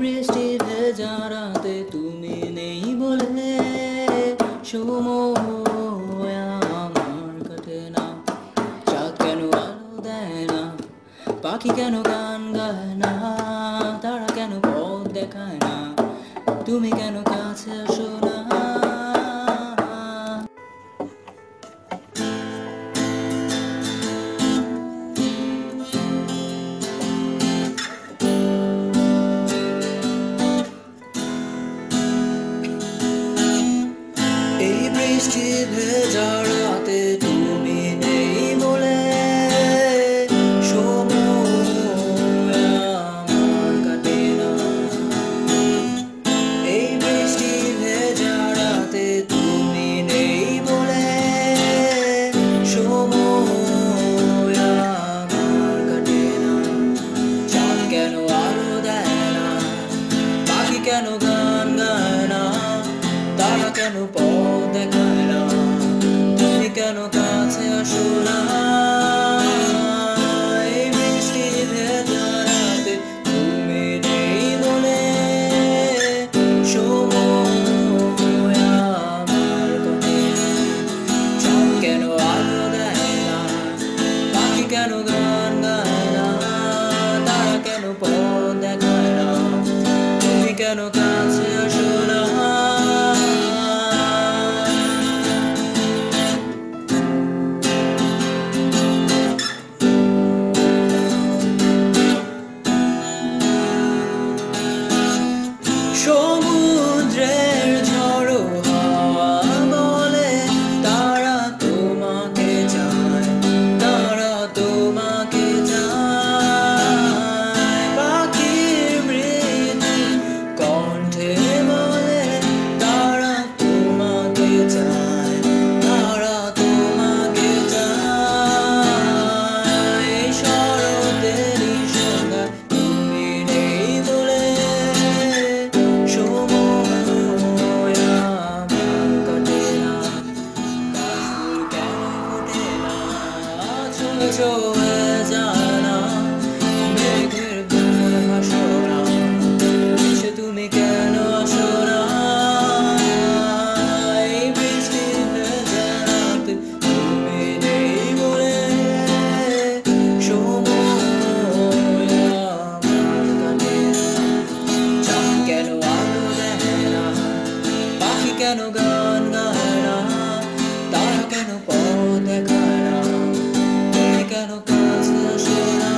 বৃষ্টি ভেজা রাতে তুমি নেই বলে সময় আমার কাটে না। চাঁদ কেন আলো দেয় না, পাখি কেন গান গায় না, তারা কেন পথ দেখায় না, তুমি কেন কাছে আসো না। এই বৃষ্টি ভেজা রাতে তুমি নেই বলে সময় আমার কাটে না। এই বৃষ্টি ভেজা রাতে তুমি নেই বলে সময় আমার কাটে না। চাঁদ কেন আলো দেয় না, পাখি কেন গান গায় না, তারা কেন পথ দেখায় না, তুমি কেন কাছে আসো না। এই বৃষ্টি ভেজা রাতে তুমি নেই বলে সময় আমার কাটে না। চাঁদ কেন আলো দেয় না, পাখি কেন গান গায় না, তারা কেন পথ দেখায় না, তুমি কেন কাছে আসো না। সমুদ্রের ঝড়ো হাওয়া বলে তারা তোমাকে চায়, তারা তোমাকে চায়। পাখির মৃদু কণ্ঠে বলে তারা তোমাকে চায়, তারা তোমাকে চায়। এই শরতেরই সন্ধ্যায় তুমি নেই বলে সময় আমার কাটে না। গাছগুলো কেন ফোটে না, ছোঁয়া হয়ে যায় না, মেঘের বুকে ভাসো না, সে তুমি কেন আসো না। এই বৃষ্টি ভেজা রাতে তুমি নেই বলে সময় আমার কাটে না। চাঁদ কেন আলো দেয় না, পাখি কেন গান গায় না, তারা কেন পথ দেখায় না, তুমি কেন কাছে আসো না।